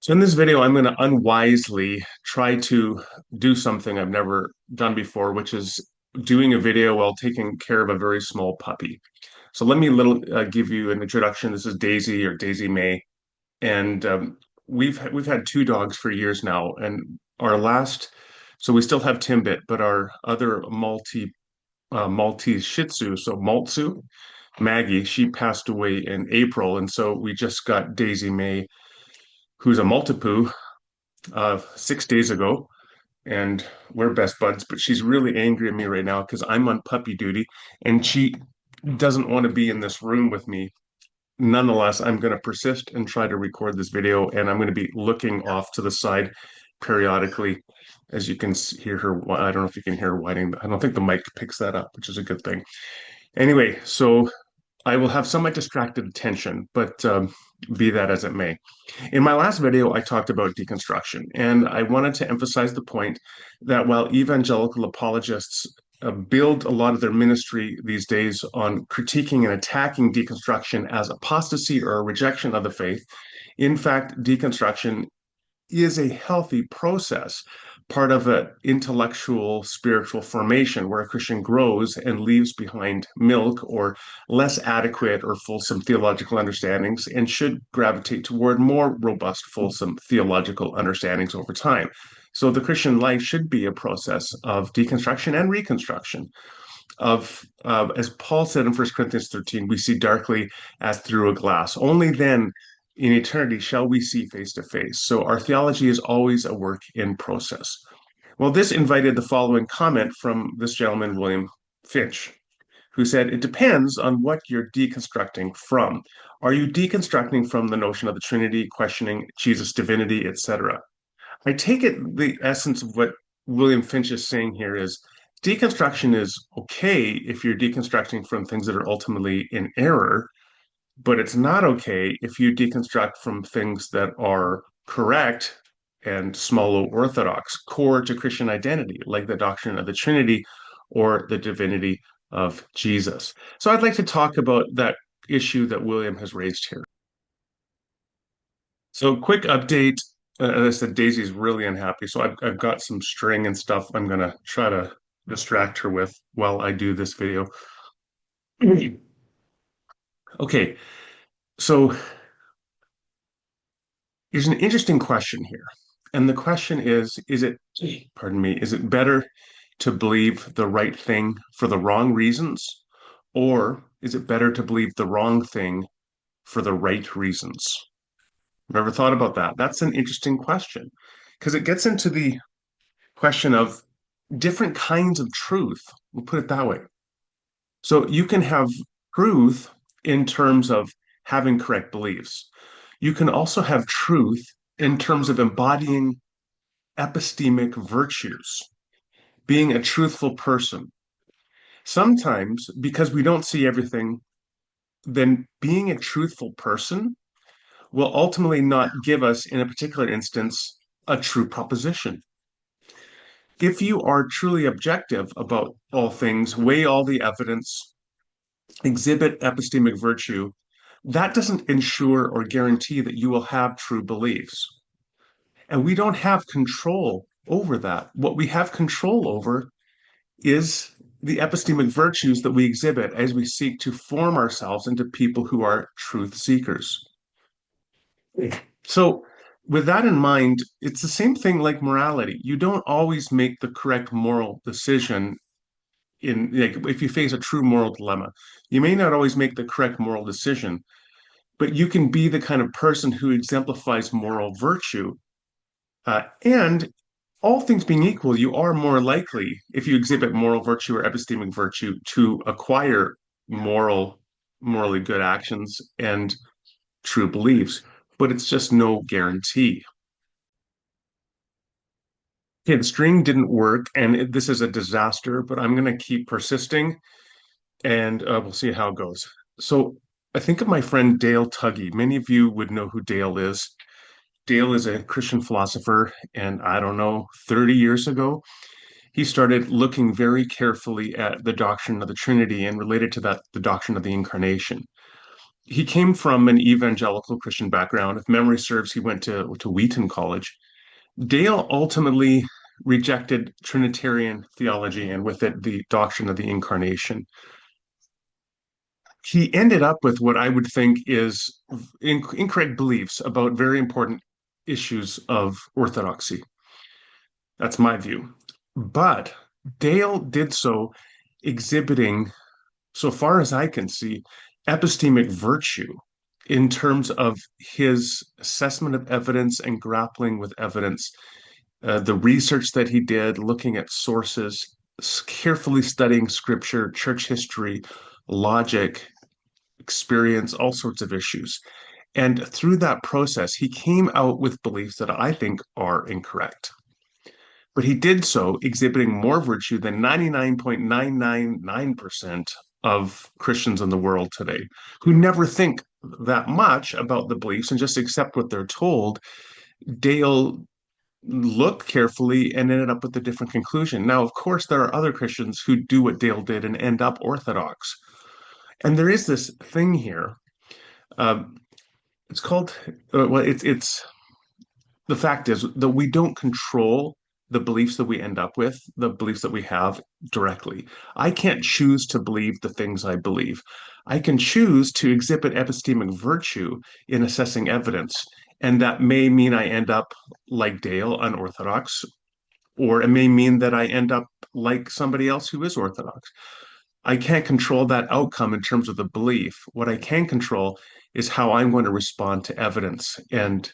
So in this video, I'm going to unwisely try to do something I've never done before, which is doing a video while taking care of a very small puppy. So let me give you an introduction. This is Daisy or Daisy May, and we've had two dogs for years now, and our last, so we still have Timbit, but our other Maltese Shih Tzu, so Maltzu, Maggie, she passed away in April, and so we just got Daisy May, who's a Maltipoo 6 days ago, and we're best buds. But she's really angry at me right now because I'm on puppy duty, and she doesn't want to be in this room with me. Nonetheless, I'm going to persist and try to record this video, and I'm going to be looking off to the side periodically, as you can hear her. I don't know if you can hear her whining, but I don't think the mic picks that up, which is a good thing. Anyway, so I will have somewhat distracted attention, but be that as it may. In my last video, I talked about deconstruction, and I wanted to emphasize the point that while evangelical apologists build a lot of their ministry these days on critiquing and attacking deconstruction as apostasy or a rejection of the faith, in fact, deconstruction is a healthy process, part of an intellectual, spiritual formation where a Christian grows and leaves behind milk or less adequate or fulsome theological understandings and should gravitate toward more robust, fulsome theological understandings over time. So the Christian life should be a process of deconstruction and reconstruction. As Paul said in 1 Corinthians 13, we see darkly as through a glass. Only then in eternity shall we see face to face. So our theology is always a work in process. Well, this invited the following comment from this gentleman, William Finch, who said, it depends on what you're deconstructing from. Are you deconstructing from the notion of the Trinity, questioning Jesus' divinity, etc.? I take it the essence of what William Finch is saying here is deconstruction is okay if you're deconstructing from things that are ultimately in error, but it's not okay if you deconstruct from things that are correct and small o orthodox, core to Christian identity, like the doctrine of the Trinity or the divinity of Jesus. So I'd like to talk about that issue that William has raised here. So, quick update. As I said, Daisy's really unhappy. So, I've got some string and stuff I'm going to try to distract her with while I do this video. Okay, so there's an interesting question here. And the question is it, pardon me, is it better to believe the right thing for the wrong reasons? Or is it better to believe the wrong thing for the right reasons? I've ever thought about that? That's an interesting question because it gets into the question of different kinds of truth. We'll put it that way. So you can have truth in terms of having correct beliefs. You can also have truth in terms of embodying epistemic virtues, being a truthful person. Sometimes, because we don't see everything, then being a truthful person will ultimately not give us, in a particular instance, a true proposition. If you are truly objective about all things, weigh all the evidence, exhibit epistemic virtue, that doesn't ensure or guarantee that you will have true beliefs. And we don't have control over that. What we have control over is the epistemic virtues that we exhibit as we seek to form ourselves into people who are truth seekers. So, with that in mind, it's the same thing like morality. You don't always make the correct moral decision in like if you face a true moral dilemma. You may not always make the correct moral decision, but you can be the kind of person who exemplifies moral virtue. And all things being equal, you are more likely, if you exhibit moral virtue or epistemic virtue, to acquire morally good actions and true beliefs, but it's just no guarantee. Okay, the string didn't work, and this is a disaster, but I'm going to keep persisting, and we'll see how it goes. So I think of my friend Dale Tuggy. Many of you would know who Dale is. Dale is a Christian philosopher, and I don't know, 30 years ago, he started looking very carefully at the doctrine of the Trinity and related to that, the doctrine of the incarnation. he came from an evangelical Christian background. If memory serves, he went to Wheaton College. Dale ultimately rejected Trinitarian theology and with it the doctrine of the incarnation. He ended up with what I would think is incorrect beliefs about very important issues of orthodoxy. That's my view. But Dale did so exhibiting, so far as I can see, epistemic virtue in terms of his assessment of evidence and grappling with evidence, the research that he did, looking at sources, carefully studying scripture, church history, logic, experience, all sorts of issues. And through that process, he came out with beliefs that I think are incorrect. But he did so exhibiting more virtue than 99.999% of Christians in the world today, who never think that much about the beliefs and just accept what they're told. Dale looked carefully and ended up with a different conclusion. Now, of course, there are other Christians who do what Dale did and end up orthodox. And there is this thing here. Uh, it's called, well, it's the fact is that we don't control the beliefs that we end up with, the beliefs that we have directly. I can't choose to believe the things I believe. I can choose to exhibit epistemic virtue in assessing evidence. And that may mean I end up like Dale, unorthodox, or it may mean that I end up like somebody else who is orthodox. I can't control that outcome in terms of the belief. What I can control is how I'm going to respond to evidence and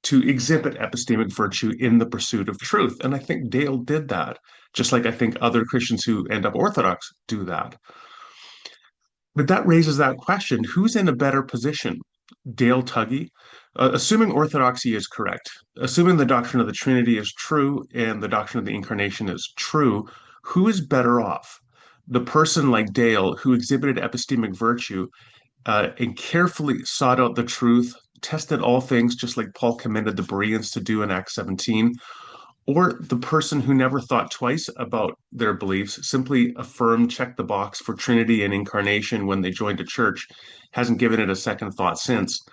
to exhibit epistemic virtue in the pursuit of truth. And I think Dale did that, just like I think other Christians who end up Orthodox do that. But that raises that question, who's in a better position? Dale Tuggy, assuming orthodoxy is correct, assuming the doctrine of the Trinity is true and the doctrine of the incarnation is true, who is better off? The person like Dale who exhibited epistemic virtue and carefully sought out the truth, tested all things, just like Paul commended the Bereans to do in Acts 17, or the person who never thought twice about their beliefs, simply affirmed, checked the box for Trinity and incarnation when they joined a church, hasn't given it a second thought since.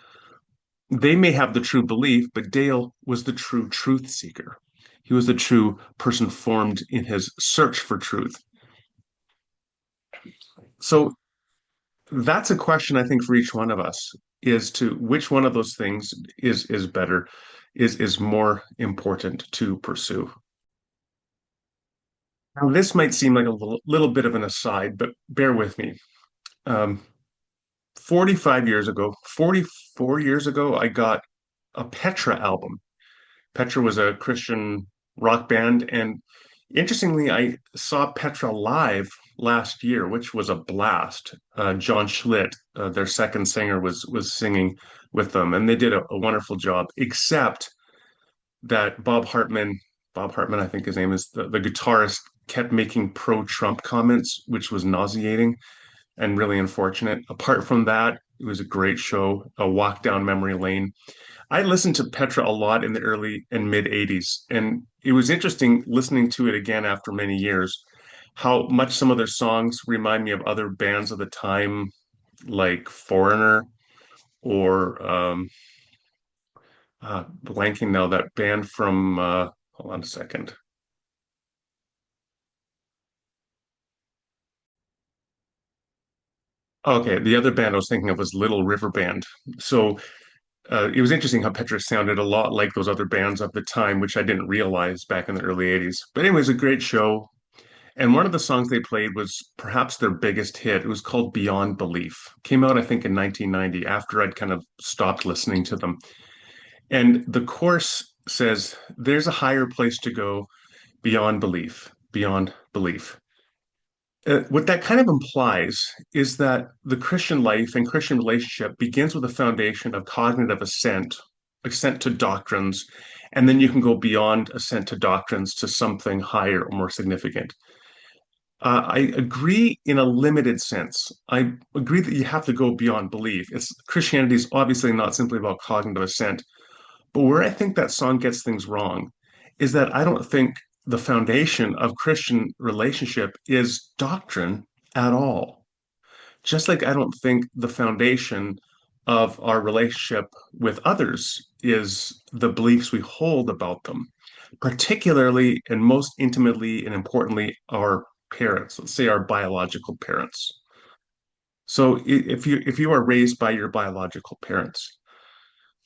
They may have the true belief, but Dale was the true truth seeker. He was the true person formed in his search for truth. So that's a question I think for each one of us is to which one of those things is better, is more important to pursue. Now, this might seem like a little bit of an aside, but bear with me. Um, 45 years ago, 44 years ago, I got a Petra album. Petra was a Christian rock band, and interestingly, I saw Petra live last year, which was a blast. John Schlitt, their second singer, was singing with them, and they did a wonderful job. Except that Bob Hartman, I think his name is the guitarist, kept making pro-Trump comments, which was nauseating and really unfortunate. Apart from that, it was a great show, a walk down memory lane. I listened to Petra a lot in the early and mid 80s, and it was interesting listening to it again after many years, how much some of their songs remind me of other bands of the time, like Foreigner or blanking now, that band from, hold on a second. Okay, the other band I was thinking of was Little River Band. So it was interesting how Petra sounded a lot like those other bands of the time, which I didn't realize back in the early 80s. But anyways, a great show. And one of the songs they played was perhaps their biggest hit. It was called Beyond Belief. Came out, I think, in 1990 after I'd kind of stopped listening to them. And the chorus says, there's a higher place to go beyond belief, beyond belief. What that kind of implies is that the Christian life and Christian relationship begins with a foundation of cognitive assent, assent to doctrines, and then you can go beyond assent to doctrines to something higher or more significant. I agree in a limited sense. I agree that you have to go beyond belief. Christianity is obviously not simply about cognitive assent, but where I think that song gets things wrong is that I don't think the foundation of Christian relationship is doctrine at all. Just like I don't think the foundation of our relationship with others is the beliefs we hold about them, particularly and most intimately and importantly, our parents, let's say our biological parents. So if you are raised by your biological parents,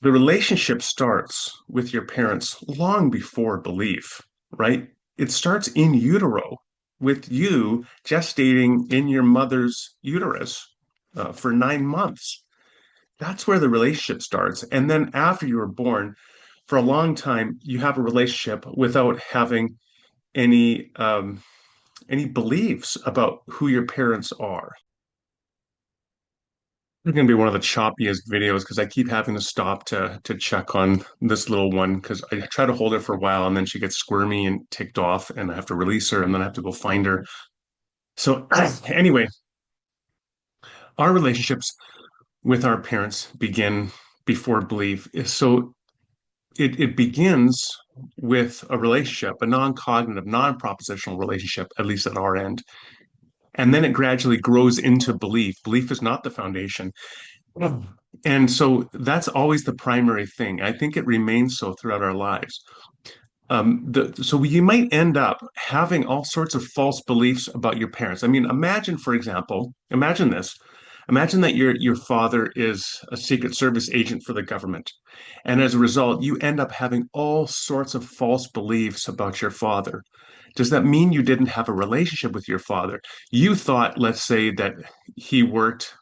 the relationship starts with your parents long before belief, right? It starts in utero with you gestating in your mother's uterus for 9 months. That's where the relationship starts. And then after you were born, for a long time, you have a relationship without having any any beliefs about who your parents are. It's going to be one of the choppiest videos because I keep having to stop to check on this little one because I try to hold her for a while and then she gets squirmy and ticked off and I have to release her and then I have to go find her. So anyway, our relationships with our parents begin before belief. So it begins with a relationship, a non-cognitive, non-propositional relationship, at least at our end. And then it gradually grows into belief. Belief is not the foundation. And so that's always the primary thing. I think it remains so throughout our lives. So you might end up having all sorts of false beliefs about your parents. I mean, imagine, for example, imagine this. Imagine that your father is a Secret Service agent for the government. And as a result, you end up having all sorts of false beliefs about your father. Does that mean you didn't have a relationship with your father? You thought, let's say, that he worked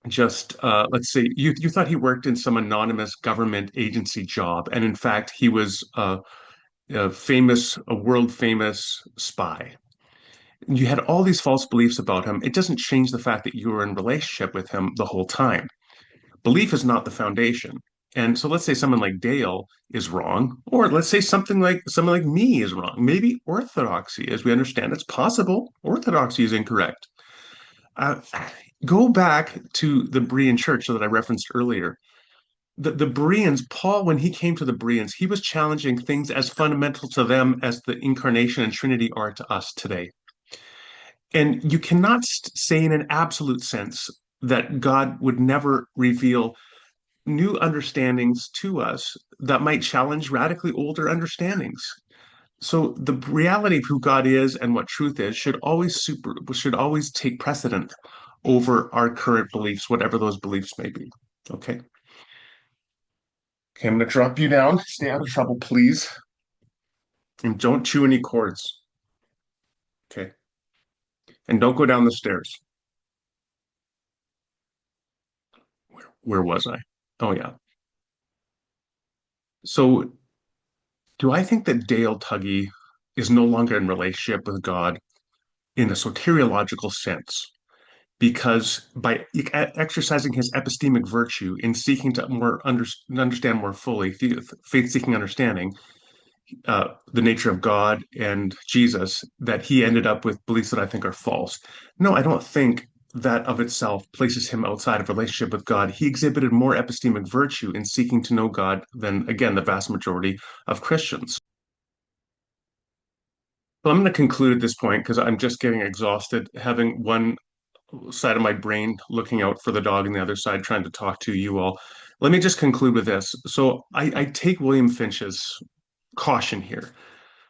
just let's say you thought he worked in some anonymous government agency job, and in fact, he was a world famous spy. You had all these false beliefs about him. It doesn't change the fact that you were in relationship with him the whole time. Belief is not the foundation. And so let's say someone like Dale is wrong, or let's say something like someone like me is wrong. Maybe orthodoxy, as we understand, it's possible orthodoxy is incorrect. Uh, Go back to the Berean church that I referenced earlier. The Bereans, Paul, when he came to the Bereans, he was challenging things as fundamental to them as the incarnation and Trinity are to us today. And you cannot say in an absolute sense that God would never reveal new understandings to us that might challenge radically older understandings. So the reality of who God is and what truth is should always take precedent over our current beliefs, whatever those beliefs may be. Okay. Okay, I'm gonna drop you down. Stay out of trouble, please. And don't chew any cords. Okay. And don't go down the stairs. Where was I? Oh yeah. So do I think that Dale Tuggy is no longer in relationship with God in a soteriological sense? Because by exercising his epistemic virtue in seeking to understand more fully faith-seeking understanding, the nature of God and Jesus, that he ended up with beliefs that I think are false. No, I don't think that of itself places him outside of relationship with God. He exhibited more epistemic virtue in seeking to know God than, again, the vast majority of Christians. So I'm going to conclude at this point because I'm just getting exhausted having one side of my brain looking out for the dog and the other side trying to talk to you all. Let me just conclude with this. So I take William Finch's caution here.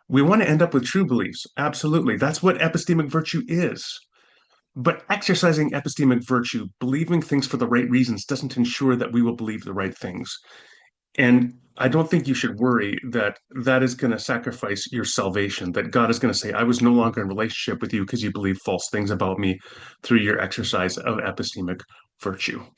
We want to end up with true beliefs. Absolutely. That's what epistemic virtue is. But exercising epistemic virtue, believing things for the right reasons, doesn't ensure that we will believe the right things. And I don't think you should worry that that is going to sacrifice your salvation, that God is going to say, I was no longer in relationship with you because you believe false things about me through your exercise of epistemic virtue.